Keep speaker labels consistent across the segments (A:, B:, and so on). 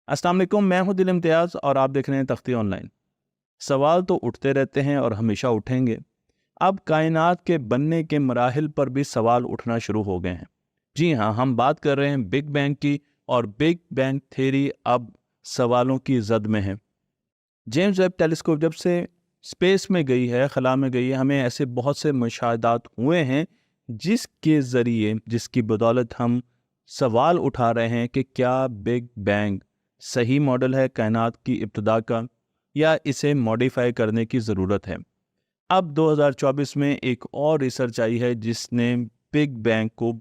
A: अस्सलाम वालेकुम, मैं हूं दिल इम्तियाज़ और आप देख रहे हैं तख्ती ऑनलाइन। सवाल तो उठते रहते हैं और हमेशा उठेंगे। अब कायनात के बनने के मराहिल पर भी सवाल उठना शुरू हो गए हैं। जी हाँ, हम बात कर रहे हैं बिग बैंग की और बिग बैंग थ्योरी अब सवालों की जद में है। जेम्स वेब टेलीस्कोप जब से स्पेस में गई है, खला में गई है, हमें ऐसे बहुत से मुशाहदात हुए हैं जिसके ज़रिए, जिसकी बदौलत हम सवाल उठा रहे हैं कि क्या बिग बैंग सही मॉडल है कायनात की इब्तिदा का, या इसे मॉडिफाई करने की ज़रूरत है। अब 2024 में एक और रिसर्च आई है जिसने बिग बैंग को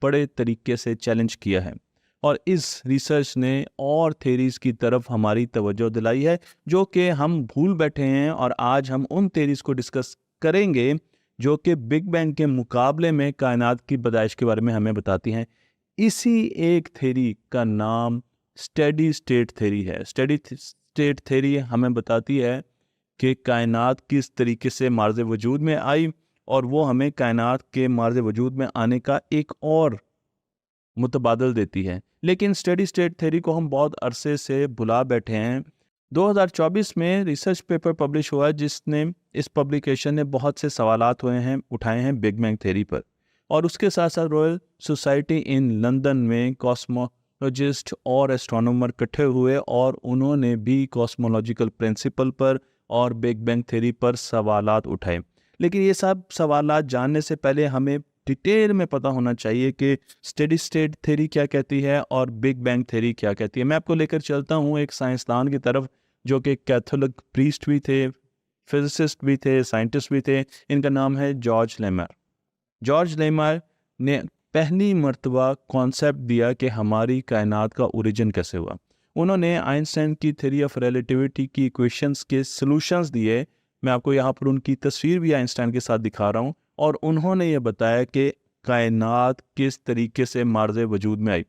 A: बड़े तरीके से चैलेंज किया है, और इस रिसर्च ने और थेरीज की तरफ हमारी तवज्जो दिलाई है जो कि हम भूल बैठे हैं, और आज हम उन थेरीज को डिस्कस करेंगे जो कि बिग बैंग के मुकाबले में कायनात की पैदाइश के बारे में हमें बताती हैं। इसी एक थेरी का नाम स्टेडी स्टेट थेरी है। स्टेडी स्टेट थेरी हमें बताती है कि कायनात किस तरीके से मार्ज़ वजूद में आई, और वो हमें कायनात के मार्ज़ वजूद में आने का एक और मुतबादल देती है। लेकिन स्टेडी स्टेट थ्योरी को हम बहुत अरसे से भुला बैठे हैं। 2024 में रिसर्च पेपर पब्लिश हुआ जिसने, इस पब्लिकेशन ने बहुत से सवालात उठाए हैं बिग बैंग थ्योरी पर, और उसके साथ साथ रॉयल सोसाइटी इन लंदन में कॉस्मोलॉजिस्ट और एस्ट्रोनॉमर इकट्ठे हुए और उन्होंने भी कॉस्मोलॉजिकल प्रिंसिपल पर और बिग बैंग थ्योरी पर सवालात उठाए। लेकिन ये सब सवालात जानने से पहले हमें डिटेल में पता होना चाहिए कि स्टेडी स्टेट थ्योरी क्या कहती है और बिग बैंग थ्योरी क्या कहती है। मैं आपको लेकर चलता हूँ एक साइंसदान की तरफ जो कि कैथोलिक प्रीस्ट भी थे, फिजिसिस्ट भी थे, साइंटिस्ट भी थे। इनका नाम है जॉर्ज लेमर। जॉर्ज लेमर ने पहली मर्तबा कॉन्सेप्ट दिया कि हमारी कायनात का ओरिजिन कैसे हुआ। उन्होंने आइंस्टाइन की थ्योरी ऑफ रिलेटिविटी की इक्वेशंस के सॉल्यूशंस दिए। मैं आपको यहाँ पर उनकी तस्वीर भी आइंस्टाइन के साथ दिखा रहा हूँ, और उन्होंने ये बताया कि कायनात किस तरीके से मार्ज़ वजूद में आई।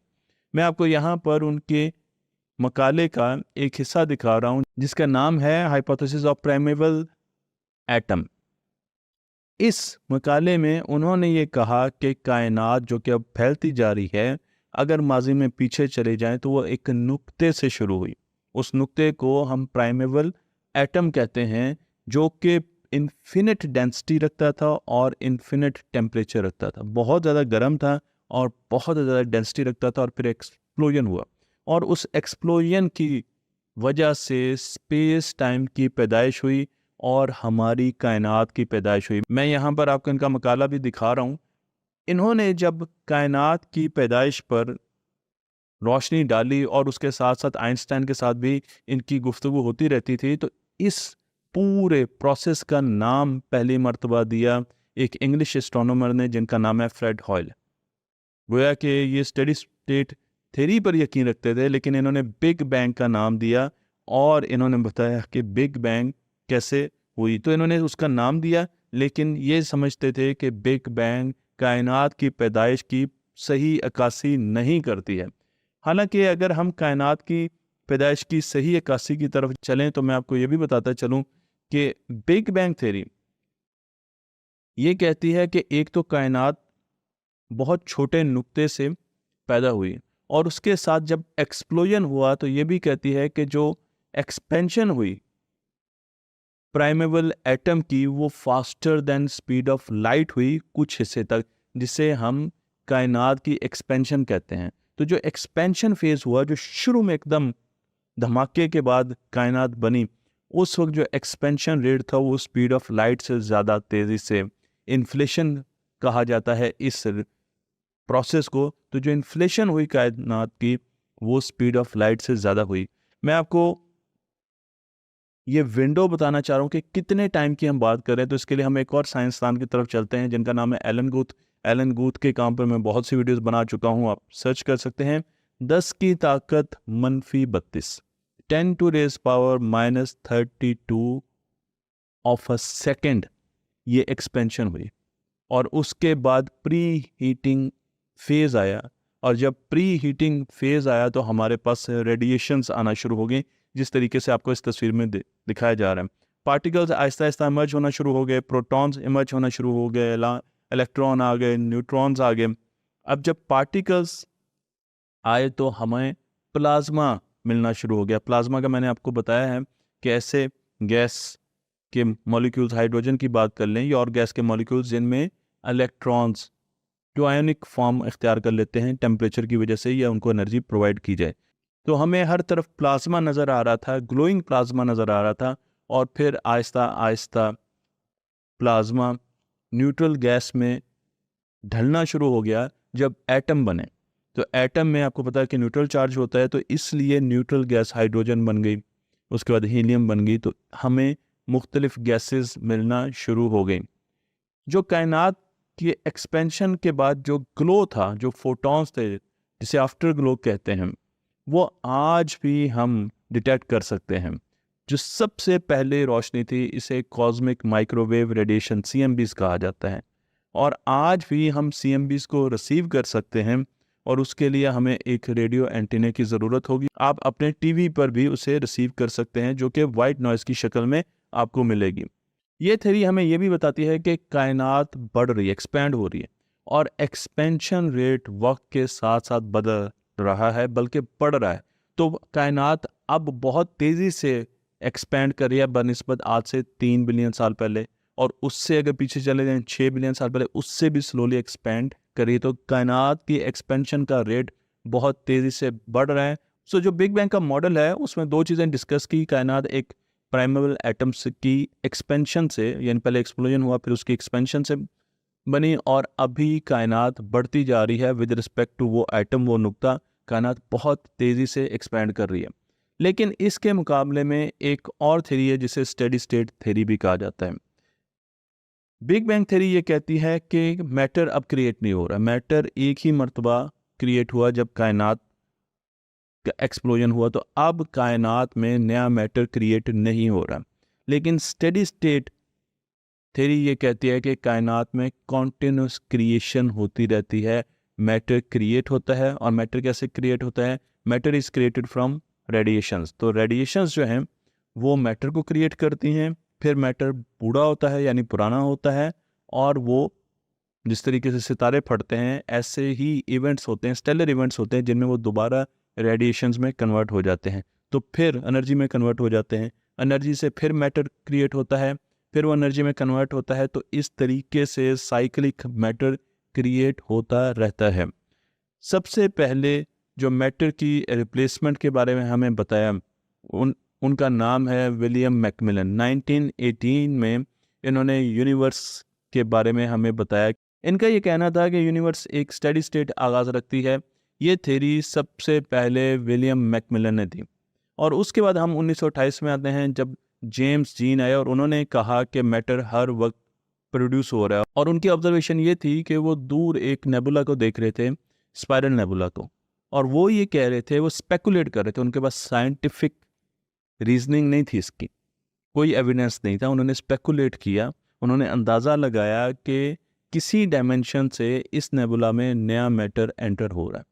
A: मैं आपको यहाँ पर उनके मकाले का एक हिस्सा दिखा रहा हूँ जिसका नाम है हाइपोथेसिस ऑफ प्राइमेवल एटम। इस मकाले में उन्होंने ये कहा कि कायनात जो कि अब फैलती जा रही है, अगर माजी में पीछे चले जाएं तो वो एक नुक्ते से शुरू हुई। उस नुक्ते को हम प्राइमेवल एटम कहते हैं, जो कि इन्फिनिट डेंसिटी रखता था और इन्फिनिट टेम्परेचर रखता था। बहुत ज़्यादा गर्म था और बहुत ज़्यादा डेंसिटी रखता था, और फिर एक्सप्लोजन हुआ, और उस एक्सप्लोजन की वजह से स्पेस टाइम की पैदाइश हुई और हमारी कायनात की पैदाइश हुई। मैं यहाँ पर आपको इनका मकाला भी दिखा रहा हूँ। इन्होंने जब कायनात की पैदाइश पर रोशनी डाली, और उसके साथ साथ आइंस्टाइन के साथ भी इनकी गुफ्तगू होती रहती थी, तो इस पूरे प्रोसेस का नाम पहली मर्तबा दिया एक इंग्लिश एस्ट्रोनॉमर ने जिनका नाम है फ्रेड हॉयल। गोया कि ये स्टेडी स्टेट थ्योरी पर यकीन रखते थे, लेकिन इन्होंने बिग बैंग का नाम दिया और इन्होंने बताया कि बिग बैंग कैसे हुई। तो इन्होंने उसका नाम दिया, लेकिन ये समझते थे कि बिग बैंग कायनात की पैदाइश की सही अक्कासी नहीं करती है। हालांकि अगर हम कायनात की पैदाइश की सही अक्कासी की तरफ चलें तो मैं आपको ये भी बताता चलूं कि बिग बैंग थ्योरी ये कहती है कि एक तो कायनात बहुत छोटे नुक्ते से पैदा हुई, और उसके साथ जब एक्सप्लोजन हुआ तो ये भी कहती है कि जो एक्सपेंशन हुई प्राइमेवल एटम की, वो faster than speed of light हुई कुछ हिस्से तक, जिसे हम कायनात की एक्सपेंशन कहते हैं। तो जो एक्सपेंशन फेज हुआ, जो शुरू में एकदम धमाके के बाद कायनात बनी, उस वक्त जो एक्सपेंशन रेट था वो स्पीड ऑफ लाइट से ज़्यादा तेज़ी से, इन्फ्लेशन कहा जाता है इस प्रोसेस को। तो जो इन्फ्लेशन हुई कायनात की, वो स्पीड ऑफ लाइट से ज़्यादा हुई। मैं आपको ये विंडो बताना चाह रहा हूँ कि कितने टाइम की हम बात कर रहे हैं। तो इसके लिए हम एक और साइंसदान की तरफ चलते हैं जिनका नाम है एलन गुथ। एलन गुथ के काम पर मैं बहुत सी वीडियोस बना चुका हूँ, आप सर्च कर सकते हैं। 10 की ताकत -32, 10 to raise power -32 of a second ये एक्सपेंशन हुई, और उसके बाद प्री हीटिंग फेज आया, और जब प्री हीटिंग फेज आया तो हमारे पास रेडिएशंस आना शुरू हो गई, जिस तरीके से आपको इस तस्वीर में दिखाया जा रहा है। पार्टिकल्स आहिस्ता आहिस्ता इमर्ज होना शुरू हो गए, प्रोटॉन्स इमर्ज होना शुरू हो गए, इलेक्ट्रॉन आ गए, न्यूट्रॉन्स आ गए। अब जब पार्टिकल्स आए तो हमें प्लाज्मा मिलना शुरू हो गया। प्लाज्मा का मैंने आपको बताया है कि ऐसे गैस के मॉलिक्यूल्स, हाइड्रोजन की बात कर लें, या और गैस के मॉलिक्यूल्स जिनमें इलेक्ट्रॉन्स जो आयोनिक फॉर्म इख्तियार कर लेते हैं टेम्परेचर की वजह से, या उनको एनर्जी प्रोवाइड की जाए। तो हमें हर तरफ प्लाज्मा नज़र आ रहा था, ग्लोइंग प्लाज्मा नज़र आ रहा था, और फिर Aahista Aahista plasma neutral gas में ढलना शुरू हो गया जब एटम बने। तो एटम में आपको पता है कि न्यूट्रल चार्ज होता है, तो इसलिए न्यूट्रल गैस हाइड्रोजन बन गई, उसके बाद हीलियम बन गई, तो हमें मुख्तलिफ गैसेस मिलना शुरू हो गई। जो कायनात के एक्सपेंशन के बाद जो ग्लो था, जो फोटॉन्स थे जिसे आफ्टर ग्लो कहते हैं, वो आज भी हम डिटेक्ट कर सकते हैं। जो सबसे पहले रोशनी थी, इसे कॉस्मिक माइक्रोवेव रेडिएशन CMBs कहा जाता है, और आज भी हम CMBs को रिसीव कर सकते हैं, और उसके लिए हमें एक रेडियो एंटीने की ज़रूरत होगी। आप अपने टीवी पर भी उसे रिसीव कर सकते हैं, जो कि वाइट नॉइज़ की शक्ल में आपको मिलेगी। ये थ्योरी हमें ये भी बताती है कि कायनात बढ़ रही है, एक्सपैंड हो रही है, और एक्सपेंशन रेट वक्त के साथ साथ बदल रहा है, बल्कि बढ़ रहा है। तो कायनात अब बहुत तेज़ी से एक्सपैंड कर रही है बनिस्बत आज से 3 बिलियन साल पहले, और उससे अगर पीछे चले जाएं 6 बिलियन साल पहले, उससे भी स्लोली एक्सपैंड कर रही है। तो कायनात की एक्सपेंशन का रेट बहुत तेज़ी से बढ़ रहा है। सो जो बिग बैंग का मॉडल है, उसमें दो चीज़ें डिस्कस की। कायनात एक प्राइमरी एटम्स की एक्सपेंशन से, यानी पहले एक्सप्लोजन हुआ फिर उसकी एक्सपेंशन से बनी, और अभी कायनात बढ़ती जा रही है विद रिस्पेक्ट टू वो एटम, वो नुक्ता। कायनात बहुत तेज़ी से एक्सपैंड कर रही है। लेकिन इसके मुकाबले में एक और थ्योरी है जिसे स्टेडी स्टेट थ्योरी भी कहा जाता है। बिग बैंग थ्योरी ये कहती है कि मैटर अब क्रिएट नहीं हो रहा। मैटर एक ही मर्तबा क्रिएट हुआ जब कायनात का एक्सप्लोजन हुआ, तो अब कायनात में नया मैटर क्रिएट नहीं हो रहा। लेकिन स्टेडी स्टेट थ्योरी ये कहती है कि कायनात में कॉन्टिन्यूस क्रिएशन होती रहती है, मैटर क्रिएट होता है। और मैटर कैसे क्रिएट होता है? Matter is created from radiations. तो रेडिएशंस जो हैं वो मैटर को क्रिएट करती हैं, फिर मैटर बूढ़ा होता है यानी पुराना होता है, और वो जिस तरीके से सितारे फटते हैं, ऐसे ही इवेंट्स होते हैं, स्टेलर इवेंट्स होते हैं, जिनमें वो दोबारा रेडिएशंस में कन्वर्ट हो जाते हैं, तो फिर एनर्जी में कन्वर्ट हो जाते हैं। एनर्जी से फिर मैटर क्रिएट होता है, फिर वो एनर्जी में कन्वर्ट होता है। तो इस तरीके से साइक्लिक मैटर क्रिएट होता रहता है। सबसे पहले जो मैटर की रिप्लेसमेंट के बारे में हमें बताया, उनका नाम है विलियम मैकमिलन। 1918 में इन्होंने यूनिवर्स के बारे में हमें बताया। इनका ये कहना था कि यूनिवर्स एक स्टेडी स्टेट आगाज़ रखती है। ये थ्योरी सबसे पहले विलियम मैकमिलन ने दी। और उसके बाद हम 1928 में आते हैं, जब जेम्स जीन आए और उन्होंने कहा कि मैटर हर वक्त प्रोड्यूस हो रहा है। और उनकी ऑब्जर्वेशन ये थी कि वो दूर एक नेबुला को देख रहे थे, स्पाइरल नेबुला को, और वो ये कह रहे थे, वो स्पेकुलेट कर रहे थे, उनके पास साइंटिफिक रीजनिंग नहीं थी, इसकी कोई एविडेंस नहीं था। उन्होंने स्पेकुलेट किया, उन्होंने अंदाज़ा लगाया कि किसी डायमेंशन से इस नेबुला में नया मैटर एंटर हो रहा है,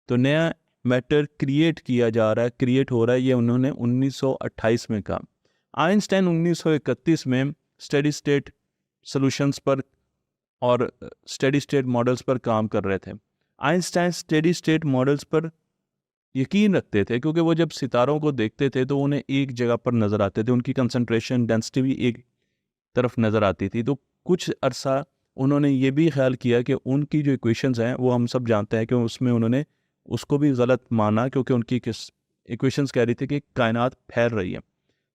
A: तो नया मैटर क्रिएट किया जा रहा है, क्रिएट हो रहा है। ये उन्होंने 1928 में कहा। आइंस्टाइन 1931 में स्टेडी स्टेट सॉल्यूशंस पर और स्टेडी स्टेट मॉडल्स पर काम कर रहे थे। आइंस्टाइन स्टेडी स्टेट मॉडल्स पर यकीन रखते थे, क्योंकि वो जब सितारों को देखते थे तो उन्हें एक जगह पर नज़र आते थे, उनकी कंसंट्रेशन डेंसिटी भी एक तरफ नज़र आती थी। तो कुछ अरसा उन्होंने ये भी ख्याल किया कि उनकी जो इक्वेशंस हैं, वो हम सब जानते हैं कि उसमें उन्होंने उसको भी गलत माना, क्योंकि उनकी इक्वेशंस कह रही थी कि कायनात फैल रही है,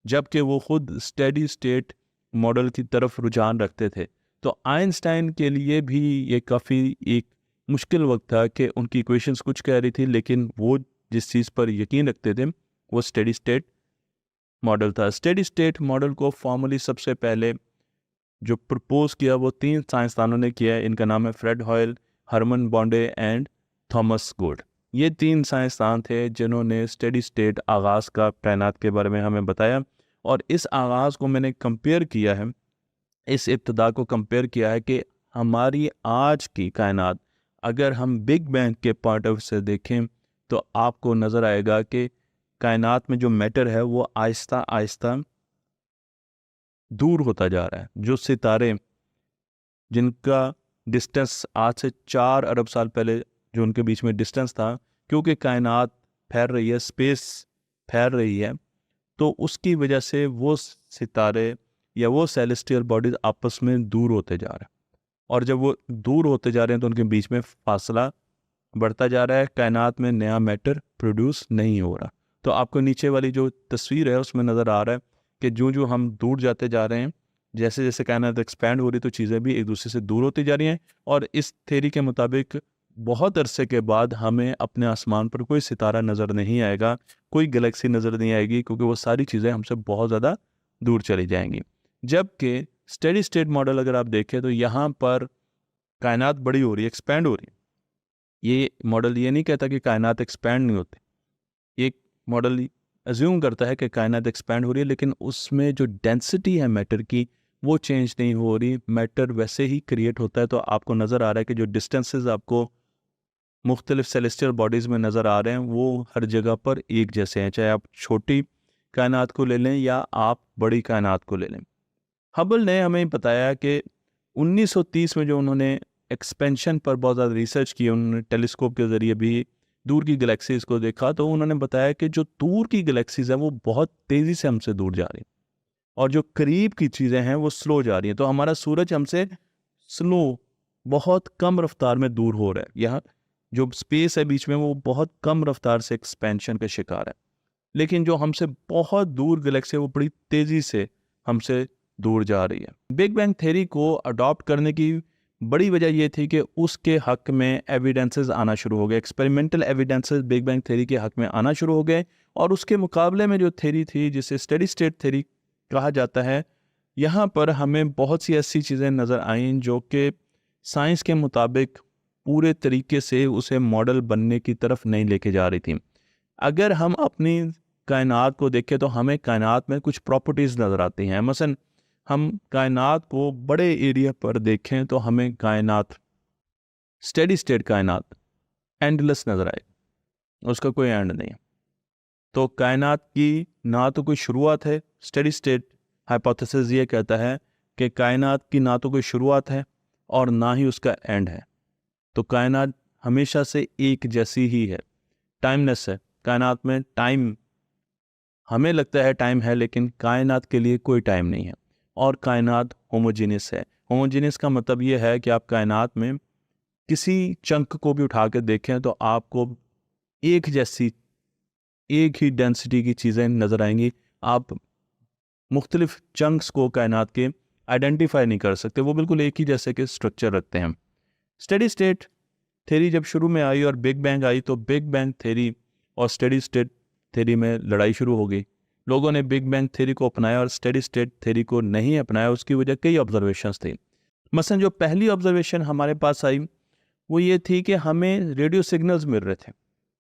A: जबकि वो खुद स्टेडी स्टेट मॉडल की तरफ रुझान रखते थे। तो आइंस्टाइन के लिए भी ये काफ़ी एक मुश्किल वक्त था कि उनकी इक्वेशंस कुछ कह रही थी, लेकिन वो जिस चीज़ पर यकीन रखते थे वो स्टेडी स्टेट मॉडल था। स्टेडी स्टेट मॉडल को फॉर्मली सबसे पहले जो प्रपोज किया वो 3 साइंसदानों ने किया है। इनका नाम है Fred Hoyle, Hermann Bondi and Thomas Gold. ये 3 साइंसदान थे जिन्होंने स्टेडी स्टेट आगाज़ का कायनात के बारे में हमें बताया। और इस आगाज़ को मैंने कंपेयर किया है, इस इब्तिदा को कंपेयर किया है कि हमारी आज की कायनात अगर हम बिग बैंग के पॉइंट ऑफ से देखें, तो आपको नज़र आएगा कि कायनात में जो मैटर है वो आहिस्ता आहिस्ता दूर होता जा रहा है। जो सितारे जिनका डिस्टेंस आज से 4 अरब साल पहले जो उनके बीच में डिस्टेंस था, क्योंकि कायनात फैल रही है, स्पेस फैल रही है, तो उसकी वजह से वो सितारे या वो सेलेस्टियल बॉडीज आपस में दूर होते जा रहे हैं, और जब वो दूर होते जा रहे हैं तो उनके बीच में फासला बढ़ता जा रहा है, कायनात में नया मैटर प्रोड्यूस नहीं हो रहा। तो आपको नीचे वाली जो तस्वीर है उसमें नज़र आ रहा है कि जो हम दूर जाते जा रहे हैं, जैसे जैसे कायनात एक्सपैंड हो रही तो चीज़ें भी एक दूसरे से दूर होती जा रही हैं, और इस थ्योरी के मुताबिक बहुत अरसे के बाद हमें अपने आसमान पर कोई सितारा नज़र नहीं आएगा, कोई गैलेक्सी नज़र नहीं आएगी, क्योंकि वो सारी चीज़ें हमसे बहुत ज़्यादा दूर चली जाएंगी। जबकि स्टेडी स्टेट मॉडल अगर आप देखें तो यहाँ पर कायनात बड़ी हो रही है, एक्सपैंड हो रही है। ये मॉडल ये नहीं कहता कि कायनात एक्सपैंड नहीं होती, ये मॉडल अज्यूम करता है कि कायनात एक्सपैंड हो रही है, लेकिन उसमें जो डेंसिटी है मैटर की वो चेंज नहीं हो रही, मैटर वैसे ही क्रिएट होता है। तो आपको नज़र आ रहा है कि जो डिस्टेंसेस आपको मुख्तलिफ सेलेस्टियल बॉडीज़ में नज़र आ रहे हैं वो हर जगह पर एक जैसे हैं, चाहे आप छोटी कायनात को ले लें या आप बड़ी कायनात को ले लें। हबल ने हमें बताया कि 1930 में जो उन्होंने एक्सपेंशन पर बहुत ज़्यादा रिसर्च की, उन्होंने टेलीस्कोप के ज़रिए भी दूर की गैलेक्सीज़ को देखा, तो उन्होंने बताया कि जो दूर की गैलेक्सीज़ हैं वो बहुत तेज़ी से हमसे दूर जा रही हैं, और जो करीब की चीज़ें हैं वो स्लो जा रही हैं। तो हमारा सूरज हमसे स्लो, बहुत कम रफ्तार में दूर हो रहा है। यहाँ जो स्पेस है बीच में वो बहुत कम रफ्तार से एक्सपेंशन का शिकार है, लेकिन जो हमसे बहुत दूर गैलेक्सी है वो बड़ी तेज़ी से हमसे दूर जा रही है। बिग बैंग थ्योरी को अडॉप्ट करने की बड़ी वजह ये थी कि उसके हक में एविडेंसेस आना शुरू हो गए, experimental evidences big bang theory के हक में आना शुरू हो गए, और उसके मुकाबले में जो थ्योरी थी जिसे स्टेडी स्टेट थ्योरी कहा जाता है, यहाँ पर हमें बहुत सी ऐसी चीज़ें नज़र आईं जो कि साइंस के मुताबिक पूरे तरीके से उसे मॉडल बनने की तरफ नहीं लेके जा रही थी। अगर हम अपनी कायनात को देखें तो हमें कायनात में कुछ प्रॉपर्टीज़ नज़र आती हैं। मसलन हम कायनात को बड़े एरिया पर देखें तो हमें कायनात, स्टेडी स्टेट कायनात एंडलेस नज़र आए, उसका कोई एंड नहीं है। तो कायनात की ना तो कोई शुरुआत है, स्टेडी स्टेट हाइपोथेसिस ये कहता है कि कायनात की ना तो कोई शुरुआत है और ना ही उसका एंड है। तो कायनात हमेशा से एक जैसी ही है, टाइमलेस है। कायनात में टाइम, हमें लगता है टाइम है, लेकिन कायनात के लिए कोई टाइम नहीं है, और कायनात होमोजीनियस है। होमोजीनियस का मतलब ये है कि आप कायनात में किसी चंक को भी उठा के देखें तो आपको एक जैसी, एक ही डेंसिटी की चीज़ें नज़र आएंगी। आप मुख्तलिफ चंक्स को कायनात के आइडेंटिफाई नहीं कर सकते, वो बिल्कुल एक ही जैसे के स्ट्रक्चर रखते हैं। स्टेडी स्टेट थ्योरी जब शुरू में आई और बिग बैंग आई, तो बिग बैंग थ्योरी और स्टेडी स्टेट थ्योरी में लड़ाई शुरू हो गई। लोगों ने बिग बैंग थ्योरी को अपनाया और स्टेडी स्टेट थ्योरी को नहीं अपनाया। उसकी वजह कई ऑब्जर्वेशंस थी। मसलन जो पहली ऑब्जर्वेशन हमारे पास आई वो ये थी कि हमें रेडियो सिग्नल्स मिल रहे थे,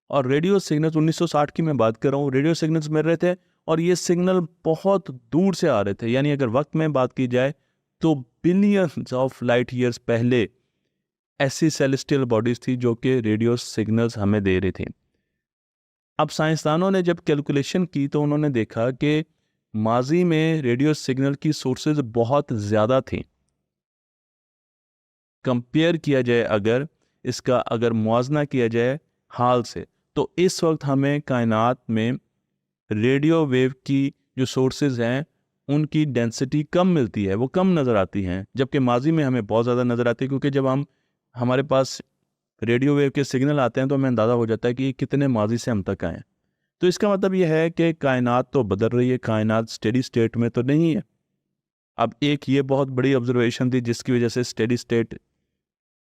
A: और रेडियो सिग्नल्स 1960 की मैं बात कर रहा हूँ, रेडियो सिग्नल्स मिल रहे थे और ये सिग्नल बहुत दूर से आ रहे थे। यानी अगर वक्त में बात की जाए तो बिलियंस ऑफ लाइट ईयर्स पहले ऐसी सेलेस्टियल बॉडीज थी जो कि रेडियो सिग्नल्स हमें दे रही थी। अब साइंसदानों ने जब कैलकुलेशन की तो उन्होंने देखा कि माजी में रेडियो सिग्नल की सोर्सेज बहुत ज़्यादा थी। कंपेयर किया जाए, अगर इसका अगर मुआवजा किया जाए हाल से, तो इस वक्त हमें कायनात में रेडियो वेव की जो सोर्सेज हैं उनकी डेंसिटी कम मिलती है, वो कम नज़र आती हैं, जबकि माजी में हमें बहुत ज़्यादा नज़र आती है। क्योंकि जब हमारे पास रेडियो वेव के सिग्नल आते हैं तो हमें अंदाज़ा हो जाता है कि ये कितने माजी से हम तक आए हैं। तो इसका मतलब ये है कि कायनात तो बदल रही है, कायनात स्टेडी स्टेट में तो नहीं है। अब एक ये बहुत बड़ी ऑब्जर्वेशन थी जिसकी वजह से स्टेडी स्टेट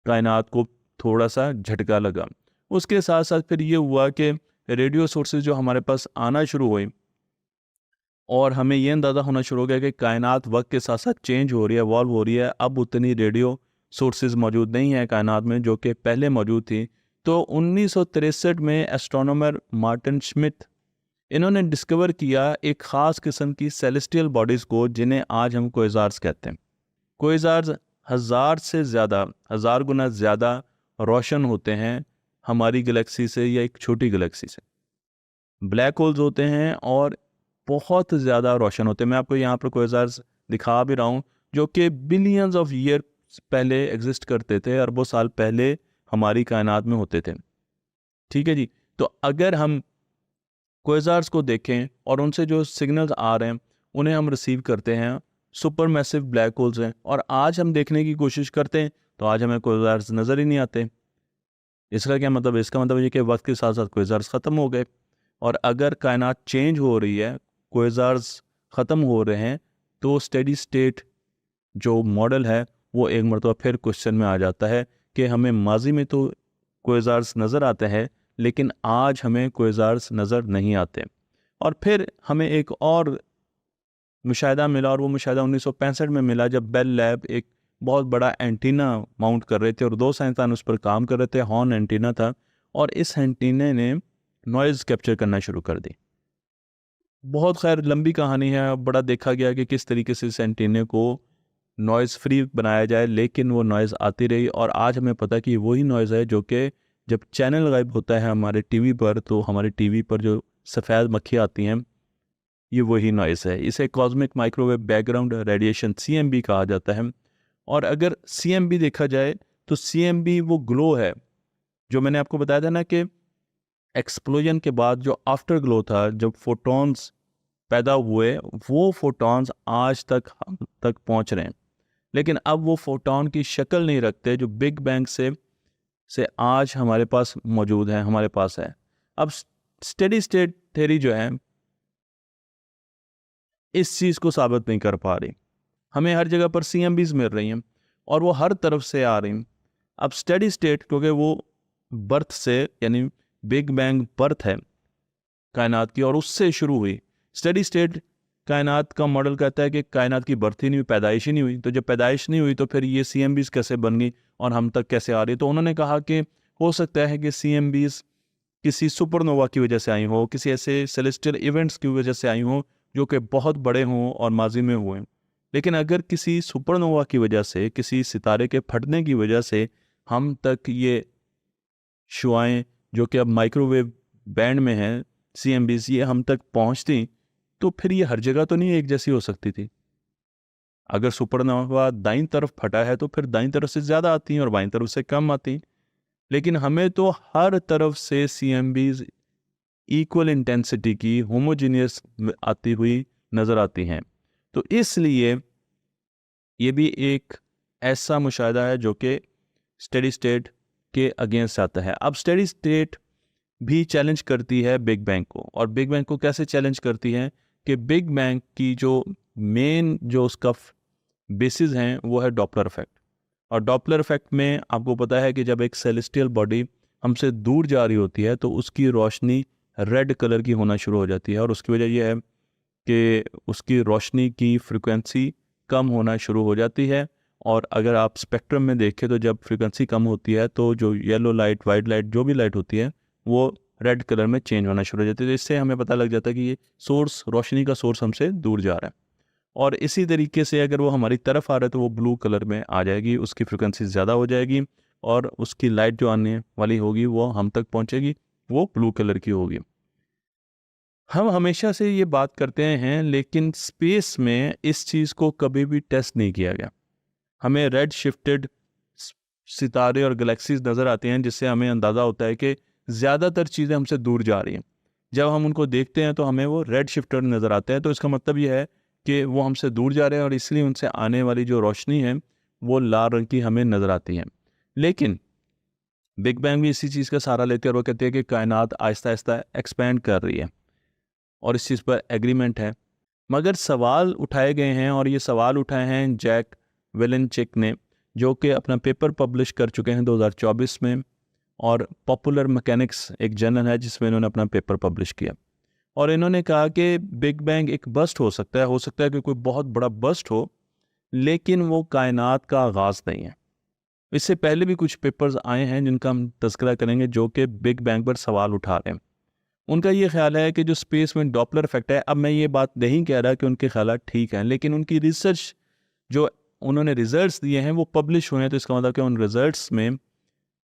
A: कायनात को थोड़ा सा झटका लगा। उसके साथ साथ फिर ये हुआ कि रेडियो सोर्सेज जो हमारे पास आना शुरू हुए और हमें ये अंदाज़ा होना शुरू हो गया कि कायनात वक्त के साथ साथ चेंज हो रही है, इवॉल्व हो रही है। अब उतनी रेडियो सोर्सेज मौजूद नहीं है कायनात में जो कि पहले मौजूद थी। तो 1963 में एस्ट्रोनॉमर मार्टिन श्मिट, इन्होंने डिस्कवर किया एक ख़ास किस्म की सेलेस्टियल बॉडीज़ को जिन्हें आज हम क्वेज़ार्स कहते हैं। क्वेज़ार्स 1000 से ज़्यादा, 1000 गुना ज़्यादा रोशन होते हैं हमारी गैलेक्सी से या एक छोटी गैलेक्सी से। ब्लैक होल्स होते हैं और बहुत ज़्यादा रोशन होते हैं। मैं आपको यहाँ पर क्वेज़ार्स दिखा भी रहा हूँ जो कि बिलियंस ऑफ ईयर पहले एग्जिस्ट करते थे, अरबों साल पहले हमारी कायनात में होते थे। ठीक है जी। तो अगर हम क्वेज़ार्स को देखें और उनसे जो सिग्नल्स आ रहे हैं उन्हें हम रिसीव करते हैं, सुपर मैसिव ब्लैक होल्स हैं। और आज हम देखने की कोशिश करते हैं तो आज हमें क्वेज़ार्स नज़र ही नहीं आते। इसका क्या मतलब? इसका मतलब ये कि वक्त के साथ साथ क्वेज़ार्स ख़त्म हो गए। और अगर कायनात चेंज हो रही है, क्वेज़ार्स ख़त्म हो रहे हैं, तो स्टेडी स्टेट जो मॉडल है वो एक मरतबा फिर क्वेश्चन में आ जाता है कि हमें माजी में तो क्वेज़ार्स नज़र आते हैं लेकिन आज हमें क्वेज़ार्स नज़र नहीं आते। और फिर हमें एक और मुशाहिदा मिला, और वो मुशाहिदा 1965 में मिला, जब बेल लैब एक बहुत बड़ा एंटीना माउंट कर रहे थे और 2 साइंसदान उस पर काम कर रहे थे। हॉर्न एंटीना था और इस एंटीने ने नॉइज़ कैप्चर करना शुरू कर दी। बहुत खैर लंबी कहानी है, बड़ा देखा गया कि किस तरीके से इस एंटीने को नॉइज़ फ्री बनाया जाए, लेकिन वो नॉइज़ आती रही। और आज हमें पता कि वही नॉइज़ है जो कि जब चैनल गायब होता है हमारे टीवी पर, तो हमारे टीवी पर जो सफ़ेद मक्खी आती हैं, ये वही नॉइज़ है। इसे cosmic microwave background radiation CMB कहा जाता है। और अगर CMB देखा जाए तो CMB वो ग्लो है जो मैंने आपको बताया था ना कि एक्सप्लोजन के बाद जो आफ्टर ग्लो था, जब फोटॉन्स पैदा हुए, वो फोटॉन्स आज तक हम तक पहुंच रहे हैं। लेकिन अब वो फोटॉन की शक्ल नहीं रखते जो बिग बैंग से आज हमारे पास मौजूद है, हमारे पास है। अब स्टेडी स्टेट थ्योरी जो है इस चीज़ को साबित नहीं कर पा रही। हमें हर जगह पर CMBs मिल रही हैं और वो हर तरफ से आ रही हैं। अब स्टेडी स्टेट, क्योंकि वो बर्थ से, यानी बिग बैंग बर्थ है कायनात की और उससे शुरू हुई। स्टेडी स्टेट कायनात का मॉडल कहता है कि कायनात की बर्थ ही नहीं हुई, पैदाइश ही नहीं हुई। तो जब पैदाइश नहीं हुई तो फिर ये CMBs कैसे बन गई और हम तक कैसे आ रही? तो उन्होंने कहा कि हो सकता है कि CMBs किसी सुपरनोवा की वजह से आई हो, किसी ऐसे सेलेस्टियल इवेंट्स की वजह से आई हो जो कि बहुत बड़े हों और माजी में हुए। लेकिन अगर किसी सुपरनोवा की वजह से, किसी सितारे के फटने की वजह से हम तक ये शुआएं जो कि अब माइक्रोवेव बैंड में हैं, CMBs, ये हम तक पहुंचती, तो फिर ये हर जगह तो नहीं एक जैसी हो सकती थी। अगर सुपरनोवा दाईं तरफ फटा है तो फिर दाईं तरफ से ज़्यादा आती हैं और बाईं तरफ से कम आती हैं। लेकिन हमें तो हर तरफ से CMBs इक्वल इंटेंसिटी की होमोजीनियस आती हुई नज़र आती हैं। तो इसलिए ये भी एक ऐसा मुशाहिदा है जो कि स्टेडी स्टेट के अगेंस्ट आता है। अब स्टेडी स्टेट भी चैलेंज करती है बिग बैंग को, और बिग बैंग को कैसे चैलेंज करती है कि बिग बैंग की जो मेन जो उसका बेसिस हैं वो है डॉपलर इफेक्ट। और डॉपलर इफेक्ट में आपको पता है कि जब एक सेलेस्टियल बॉडी हमसे दूर जा रही होती है तो उसकी रोशनी रेड कलर की होना शुरू हो जाती है, और उसकी वजह यह है कि उसकी रोशनी की फ्रिक्वेंसी कम होना शुरू हो जाती है। और अगर आप स्पेक्ट्रम में देखें तो जब फ्रिक्वेंसी कम होती है तो जो येलो लाइट, वाइट लाइट, जो भी लाइट होती है वो रेड कलर में चेंज होना शुरू हो जाती है। तो इससे हमें पता लग जाता है कि ये सोर्स, रोशनी का सोर्स हमसे दूर जा रहा है। और इसी तरीके से अगर वो हमारी तरफ आ रहा है तो वो ब्लू कलर में आ जाएगी, उसकी फ्रिक्वेंसी ज़्यादा हो जाएगी और उसकी लाइट जो आने वाली होगी वो हम तक पहुंचेगी, वो ब्लू कलर की होगी। हम हमेशा से ये बात करते हैं लेकिन स्पेस में इस चीज़ को कभी भी टेस्ट नहीं किया गया। हमें रेड शिफ्टेड सितारे और गैलेक्सीज नज़र आते हैं जिससे हमें अंदाज़ा होता है कि ज़्यादातर चीज़ें हमसे दूर जा रही हैं। जब हम उनको देखते हैं तो हमें वो रेड शिफ्टेड नज़र आते हैं, तो इसका मतलब ये है कि वो हमसे दूर जा रहे हैं और इसलिए उनसे आने वाली जो रोशनी है वो लाल रंग की हमें नज़र आती है। लेकिन बिग बैंग भी इसी चीज़ का सहारा लेते हैं और वो कहते हैं कि कायनात आहिस्ता आहिस्ता एक्सपैंड कर रही है और इस चीज़ पर एग्रीमेंट है। मगर सवाल उठाए गए हैं, और ये सवाल उठाए हैं जैक वेलेनचेक ने, जो कि अपना पेपर पब्लिश कर चुके हैं 2024 में, और पॉपुलर मैकेनिक्स एक जर्नल है जिसमें इन्होंने अपना पेपर पब्लिश किया। और इन्होंने कहा कि बिग बैंग एक बस्ट हो सकता है कि कोई बहुत बड़ा बस्ट हो, लेकिन वो कायनात का आगाज़ नहीं है। इससे पहले भी कुछ पेपर्स आए हैं जिनका हम तज़किरा करेंगे जो कि बिग बैंग पर सवाल उठा रहे हैं। उनका ये ख्याल है कि जो स्पेस में डॉपलर इफेक्ट है, अब मैं ये बात नहीं कह रहा कि उनके ख्यालात ठीक हैं, लेकिन उनकी रिसर्च जो उन्होंने रिजल्ट्स दिए हैं वो पब्लिश हुए हैं, तो इसका मतलब कि उन रिजल्ट्स में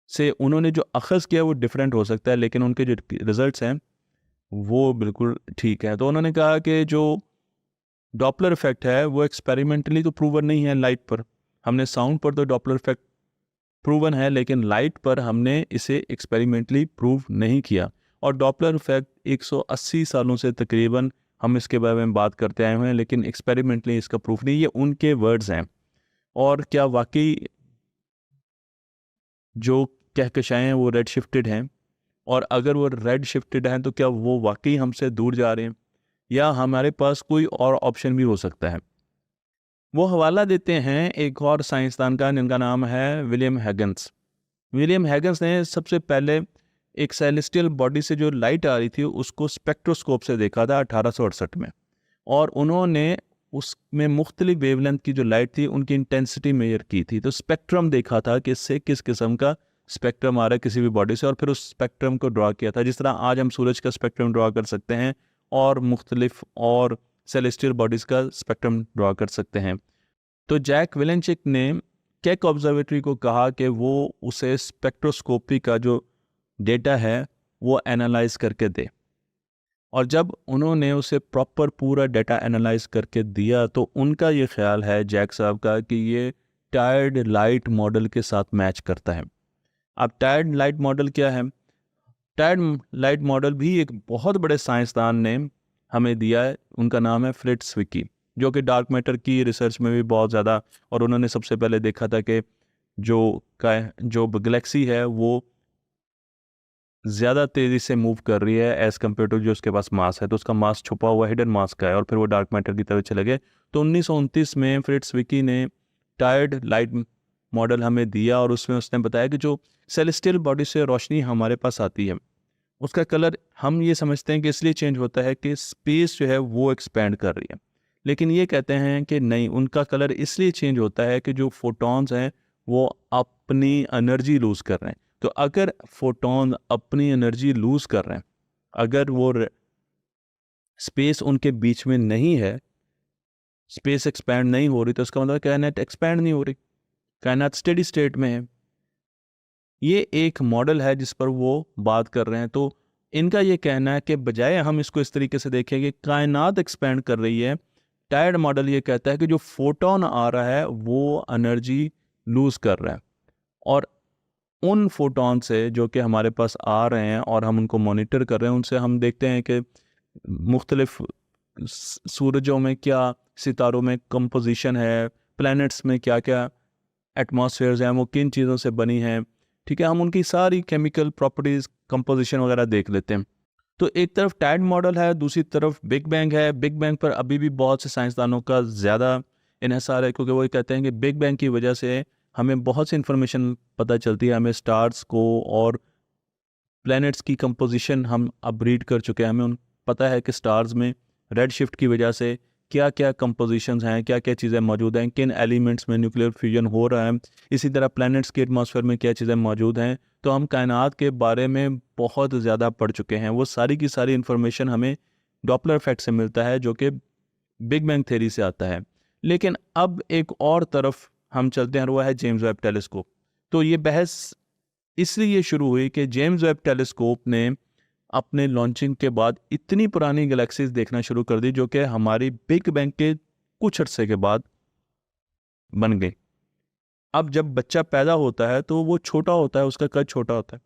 A: से उन्होंने जो अखज़ किया वो डिफरेंट हो सकता है, लेकिन उनके जो रिजल्ट्स हैं वो बिल्कुल ठीक है। तो उन्होंने कहा कि जो डॉपलर इफेक्ट है वो एक्सपेरिमेंटली तो प्रूवन नहीं है लाइट पर। हमने साउंड पर तो डॉपलर इफेक्ट प्रूवन है, लेकिन लाइट पर हमने इसे एक्सपेरिमेंटली प्रूव नहीं किया। और डॉपलर इफेक्ट 180 सालों से तकरीबन हम इसके बारे में बात करते आए हुए हैं, लेकिन एक्सपेरिमेंटली इसका प्रूफ नहीं। ये उनके वर्ड्स हैं। और क्या वाकई जो कहकशाएं हैं वो रेड शिफ्टेड हैं? और अगर वो रेड शिफ्टेड हैं तो क्या वो वाकई हमसे दूर जा रहे हैं, या हमारे पास कोई और ऑप्शन भी हो सकता है? वो हवाला देते हैं एक और साइंसदान का जिनका नाम है विलियम हैगन्स। विलियम हैगन्स ने सबसे पहले एक सेलेस्टियल बॉडी से जो लाइट आ रही थी उसको स्पेक्ट्रोस्कोप से देखा था 1868 में, और उन्होंने उसमें मुख्तलिफ वेवलेंथ की जो लाइट थी उनकी इंटेंसिटी मेजर की थी। तो स्पेक्ट्रम देखा था कि इससे किस किस्म का स्पेक्ट्रम आ रहा है किसी भी बॉडी से, और फिर उस स्पेक्ट्रम को ड्रा किया था, जिस तरह आज हम सूरज का स्पेक्ट्रम ड्रा कर सकते हैं और मुख्तलिफ और सेलेस्टियल बॉडीज़ का स्पेक्ट्रम ड्रा कर सकते हैं। तो जैक विलेंचिक ने केक ऑब्जर्वेटरी को कहा कि वो उसे स्पेक्ट्रोस्कोपी का जो डेटा है वो एनालाइज करके दे, और जब उन्होंने उसे प्रॉपर पूरा डेटा एनालाइज करके दिया तो उनका ये ख्याल है जैक साहब का कि ये टायर्ड लाइट मॉडल के साथ मैच करता है। अब टायर्ड लाइट मॉडल क्या है? टायर्ड लाइट मॉडल भी एक बहुत बड़े साइंसदान ने हमें दिया है, उनका नाम है फ्रिट्ज विकी, जो कि डार्क मैटर की रिसर्च में भी बहुत ज़्यादा, और उन्होंने सबसे पहले देखा था कि जो गैलेक्सी है वो ज़्यादा तेज़ी से मूव कर रही है एज़ कम्पेयर टू जो उसके पास मास है, तो उसका मास छुपा हुआ हिडन मास का है, और फिर वो डार्क मैटर की तरफ चले गए। तो 1929 में फ्रिट्ज विकी ने टायर्ड लाइट मॉडल हमें दिया, और उसमें उसने बताया कि जो सेलेस्टियल बॉडी से रोशनी हमारे पास आती है उसका कलर हम ये समझते हैं कि इसलिए चेंज होता है कि स्पेस जो है वो एक्सपैंड कर रही है, लेकिन ये कहते हैं कि नहीं, उनका कलर इसलिए चेंज होता है कि जो फोटॉन्स हैं वो अपनी एनर्जी लूज़ कर रहे हैं। तो अगर फोटॉन अपनी एनर्जी लूज़ कर रहे हैं, अगर वो स्पेस उनके बीच में नहीं है, स्पेस एक्सपैंड नहीं हो रही, तो उसका मतलब कायनात एक्सपैंड नहीं हो रही, कायनात स्टेडी स्टेट में है। ये एक मॉडल है जिस पर वो बात कर रहे हैं। तो इनका ये कहना है कि बजाय हम इसको इस तरीके से देखें कि कायनात एक्सपैंड कर रही है, टायर्ड मॉडल ये कहता है कि जो फोटोन आ रहा है वो एनर्जी लूज़ कर रहा है, और उन फोटोन से जो कि हमारे पास आ रहे हैं और हम उनको मॉनिटर कर रहे हैं, उनसे हम देखते हैं कि मुख्तलिफ सूरजों में क्या, सितारों में कंपोजिशन है, प्लैनेट्स में क्या क्या एटमॉस्फेयर्स हैं, वो किन चीज़ों से बनी हैं, ठीक है, हम उनकी सारी केमिकल प्रॉपर्टीज़, कंपोजिशन वगैरह देख लेते हैं। तो एक तरफ टायर्ड मॉडल है, दूसरी तरफ बिग बैंग है। बिग बैंग पर अभी भी बहुत से साइंसदानों का ज़्यादा इन्हिसार है, क्योंकि वो ये कहते हैं कि बिग बैंग की वजह से हमें बहुत सी इन्फॉर्मेशन पता चलती है, हमें स्टार्स को और प्लैनेट्स की कंपोजिशन हम अब रीड कर चुके हैं, हमें पता है कि स्टार्स में रेड शिफ्ट की वजह से क्या क्या कंपोजिशंस हैं, क्या क्या चीज़ें मौजूद हैं, किन एलिमेंट्स में न्यूक्लियर फ्यूजन हो रहा है, इसी तरह प्लैनेट्स के एटमॉस्फेयर में क्या चीज़ें मौजूद हैं। तो हम कायनात के बारे में बहुत ज़्यादा पढ़ चुके हैं, वो सारी की सारी इन्फॉर्मेशन हमें डॉपलर इफेक्ट से मिलता है, जो कि बिग बैंग थ्योरी से आता है। लेकिन अब एक और तरफ हम चलते हैं, वो है जेम्स वेब टेलीस्कोप। तो ये बहस इसलिए शुरू हुई कि जेम्स वेब टेलीस्कोप ने अपने लॉन्चिंग के बाद इतनी पुरानी गैलेक्सीज देखना शुरू कर दी, जो कि हमारी बिग बैंग के कुछ अर्से के बाद बन गई। अब जब बच्चा पैदा होता है तो वो छोटा होता है, उसका कद छोटा होता है,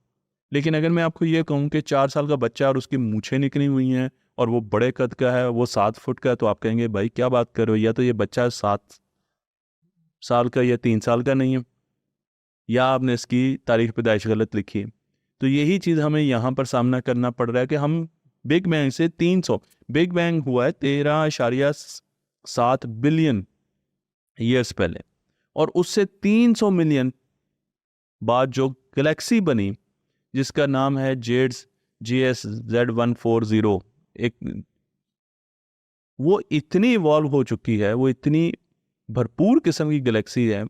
A: लेकिन अगर मैं आपको ये कहूँ कि 4 साल का बच्चा और उसकी मूछें निकली हुई हैं और वो बड़े कद का है, वो 7 फुट का है, तो आप कहेंगे भाई क्या बात कर रहे हो, या तो ये बच्चा 7 साल का या 3 साल का नहीं है, या आपने इसकी तारीख पैदाइश गलत लिखी है। तो यही चीज़ हमें यहाँ पर सामना करना पड़ रहा है कि हम बिग बैंग से 300, बिग बैंग हुआ है 13.7 बिलियन ईयर्स पहले, और उससे 300 मिलियन बाद जो गैलेक्सी बनी जिसका नाम है जेड्स GS Z140, एक वो इतनी इवॉल्व हो चुकी है, वो इतनी भरपूर किस्म की गैलेक्सी है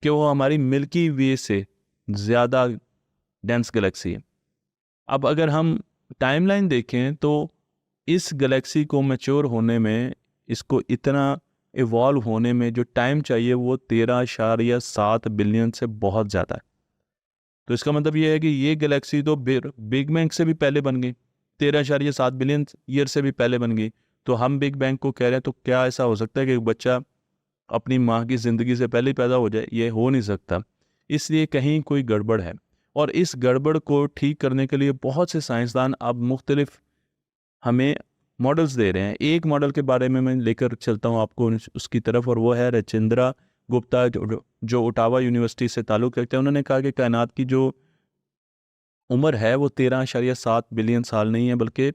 A: कि वो हमारी मिल्की वे से ज़्यादा डेंस गैलेक्सी है। अब अगर हम टाइमलाइन देखें तो इस गैलेक्सी को मैच्योर होने में, इसको इतना इवॉल्व होने में जो टाइम चाहिए वो 13.7 बिलियन से बहुत ज़्यादा है। तो इसका मतलब ये है कि ये गैलेक्सी तो बिग बैंग से भी पहले बन गई, 13.7 बिलियन ईयर से भी पहले बन गई। तो हम बिग बैंग को कह रहे हैं, तो क्या ऐसा हो सकता है कि एक बच्चा अपनी माँ की ज़िंदगी से पहले ही पैदा हो जाए? ये हो नहीं सकता, इसलिए कहीं कोई गड़बड़ है। और इस गड़बड़ को ठीक करने के लिए बहुत से साइंसदान अब मुख्तलिफ हमें मॉडल्स दे रहे हैं। एक मॉडल के बारे में मैं लेकर चलता हूँ आपको उसकी तरफ, और वो है रचिंद्रा गुप्ता जो ओटावा यूनिवर्सिटी से ताल्लुक़ रखते हैं। उन्होंने कहा कि कायनात की जो उम्र है वो 13.7 बिलियन साल नहीं है, बल्कि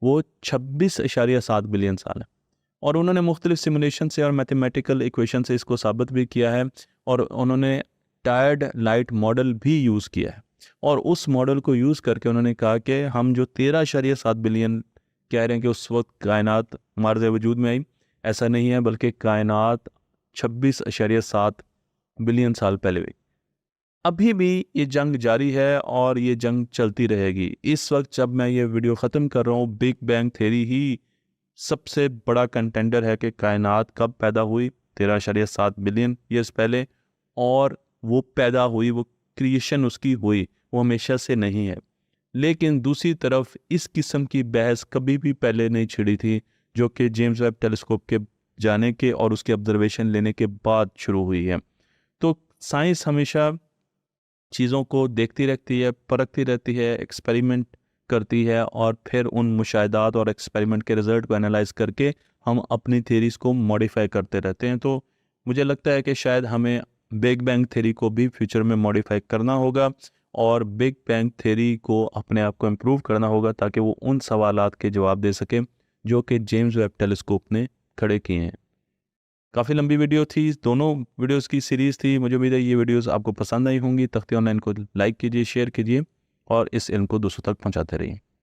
A: वो 26.7 बिलियन साल है। और उन्होंने मुख्तलिफ सिमुलेशन से और मैथमेटिकल इक्वेशन से इसको साबित भी किया है, और उन्होंने टायर्ड लाइट मॉडल भी यूज़ किया है। और उस मॉडल को यूज़ करके उन्होंने कहा कि हम जो 13.7 बिलियन कह रहे हैं कि उस वक्त कायनात मार्ज़ वजूद में आई, ऐसा नहीं है, बल्कि कायनात 26.7 बिलियन साल पहले हुई। अभी भी ये जंग जारी है और ये जंग चलती रहेगी। इस वक्त जब मैं ये वीडियो ख़त्म कर रहा हूँ, बिग बैंग थ्योरी ही सबसे बड़ा कंटेंडर है कि कायनात कब पैदा हुई, 13.7 बिलियन ईयर्स पहले, और वो पैदा हुई, वो क्रिएशन उसकी हुई, वो हमेशा से नहीं है। लेकिन दूसरी तरफ इस किस्म की बहस कभी भी पहले नहीं छिड़ी थी, जो कि जेम्स वेब टेलीस्कोप के जाने के और उसके ऑब्जर्वेशन लेने के बाद शुरू हुई है। तो साइंस हमेशा चीज़ों को देखती रहती है, परखती रहती है, एक्सपेरिमेंट करती है, और फिर उन मुशाहिदात और एक्सपेरिमेंट के रिज़ल्ट को एनालाइज करके हम अपनी थ्योरीज़ को मॉडिफाई करते रहते हैं। तो मुझे लगता है कि शायद हमें बिग बैंग थ्योरी को भी फ्यूचर में मॉडिफाई करना होगा, और बिग बैंग थ्योरी को अपने आप को इम्प्रूव करना होगा, ताकि वो उन सवालात के जवाब दे सके जो कि जेम्स वेब टेलीस्कोप ने खड़े किए हैं। काफ़ी लंबी वीडियो थी, दोनों वीडियोस की सीरीज़ थी। मुझे उम्मीद है ये वीडियोस आपको पसंद आई होंगी। तख्ती ऑनलाइन को लाइक कीजिए, शेयर कीजिए, और इस इल्म को दूसरों तक पहुंचाते रहिए।